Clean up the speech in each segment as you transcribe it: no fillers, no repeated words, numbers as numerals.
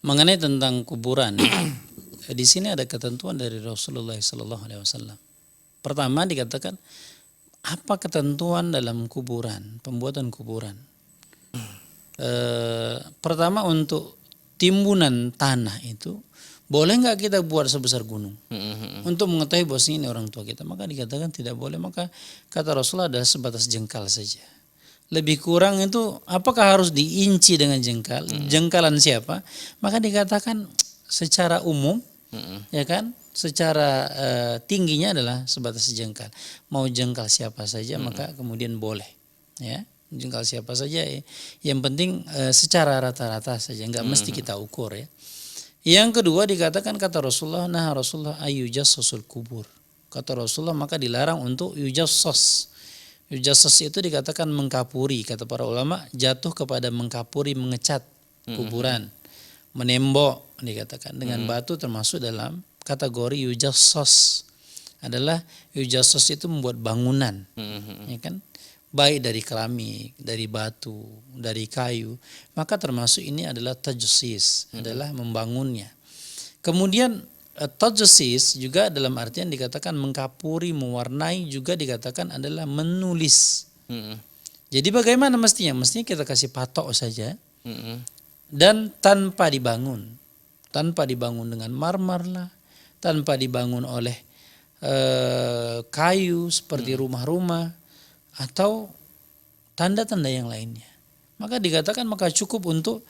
Mengenai tentang kuburan, di sini ada ketentuan dari Rasulullah SAW. Pertama dikatakan apa ketentuan dalam kuburan, pembuatan kuburan. Pertama untuk timbunan tanah itu boleh nggak kita buat sebesar gunung untuk mengetahui bahwa ini orang tua kita, maka dikatakan tidak boleh. Maka kata Rasulullah adalah sebatas jengkal saja. Lebih kurang itu apakah harus diinci dengan jengkal? Jengkalan siapa? Maka dikatakan secara umum, ya kan? Secara tingginya adalah sebatas jengkal. Mau jengkal siapa saja maka kemudian boleh, ya. Jengkal siapa saja, yang penting secara rata-rata saja, nggak mesti kita ukur, ya. Yang kedua dikatakan kata Rasulullah, nah Rasulullah ayyujassasul kubur. Kata Rasulullah maka dilarang untuk yujassas. Yujassas itu dikatakan mengkapuri, kata para ulama jatuh kepada mengkapuri, mengecat kuburan, menembok dikatakan dengan batu termasuk dalam kategori yujassas. Adalah yujassas itu membuat bangunan, ya kan? Baik dari keramik, dari batu, dari kayu, maka termasuk ini adalah tajsis, adalah membangunnya. Kemudian tajsis juga dalam artian dikatakan mengkapuri, mewarnai, juga dikatakan adalah menulis. Jadi bagaimana mestinya? Mestinya kita kasih patok saja dan tanpa dibangun dengan marmer lah, tanpa dibangun oleh kayu seperti rumah-rumah atau tanda-tanda yang lainnya. Maka dikatakan maka cukup untuk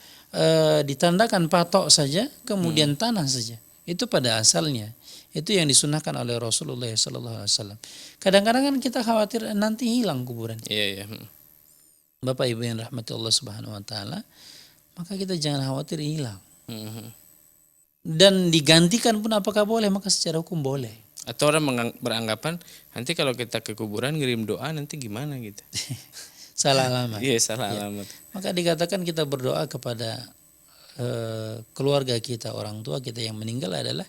ditandakan patok saja, kemudian tanah saja. Itu pada asalnya. Itu yang disunahkan oleh Rasulullah SAW. Kadang-kadang kan kita khawatir nanti hilang kuburan. Iya. Bapak Ibu yang rahmati Allah Subhanahu Wa Taala, maka kita jangan khawatir hilang. Dan digantikan pun apakah boleh? Maka secara hukum boleh. Atau orang beranggapan nanti kalau kita ke kuburan ngirim doa nanti gimana gitu. Salah alamat. Iya, salah alamat. Maka dikatakan kita berdoa kepada keluarga kita, orang tua kita yang meninggal adalah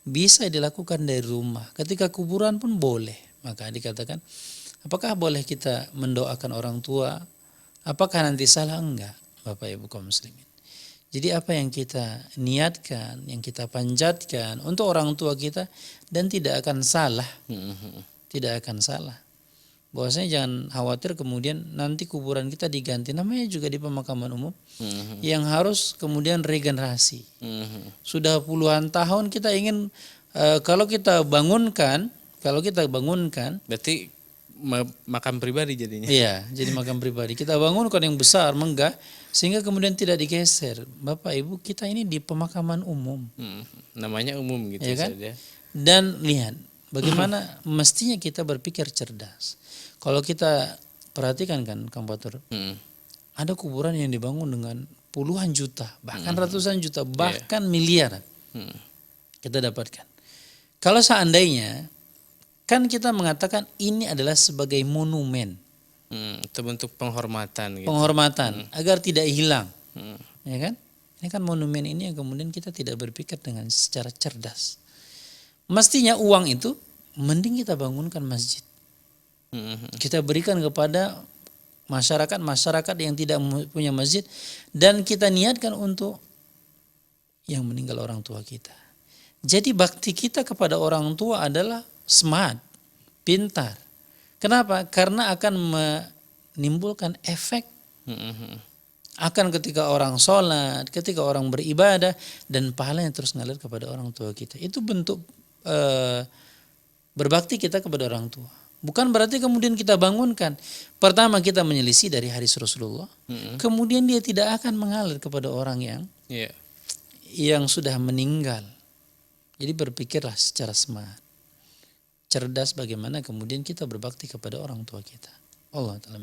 bisa dilakukan dari rumah. Ketika kuburan pun boleh. Maka dikatakan apakah boleh kita mendoakan orang tua? Apakah nanti salah? Enggak, Bapak Ibu kaum muslimin. Jadi apa yang kita niatkan, yang kita panjatkan untuk orang tua kita dan tidak akan salah. Tidak akan salah. Bahwasanya jangan khawatir kemudian nanti kuburan kita diganti. Namanya juga di pemakaman umum yang harus kemudian regenerasi. Sudah puluhan tahun kita ingin kalau kita bangunkan berarti makam pribadi jadinya. Iya, jadi makam pribadi. Kita bangunkan yang besar, megah, sehingga kemudian tidak digeser. Bapak Ibu, kita ini di pemakaman umum. Namanya umum gitu ya kan? saja. Dan lihat bagaimana mestinya kita berpikir cerdas. Kalau kita perhatikan kan Kang Batur, ada kuburan yang dibangun dengan puluhan juta, bahkan ratusan juta, bahkan miliaran. Kita dapatkan. Kalau seandainya kan kita mengatakan ini adalah sebagai monumen. Itu bentuk penghormatan gitu. Penghormatan agar tidak hilang. Ya kan? Ini kan monumen ini yang kemudian kita tidak berpikir dengan secara cerdas. Mestinya uang itu mending kita bangunkan masjid. Kita berikan kepada masyarakat yang tidak punya masjid dan kita niatkan untuk yang meninggal orang tua kita. Jadi bakti kita kepada orang tua adalah smart, pintar. Kenapa? Karena akan menimbulkan efek. Akan ketika orang sholat, ketika orang beribadah, dan pahala yang terus ngalir kepada orang tua kita. Itu bentuk berbakti kita kepada orang tua. Bukan berarti kemudian kita bangunkan. Pertama kita menyelisih dari hadis Rasulullah. Kemudian dia tidak akan mengalir kepada orang yang sudah meninggal. Jadi berpikirlah secara smart. Cerdas bagaimana kemudian kita berbakti kepada orang tua kita. Allah Ta'ala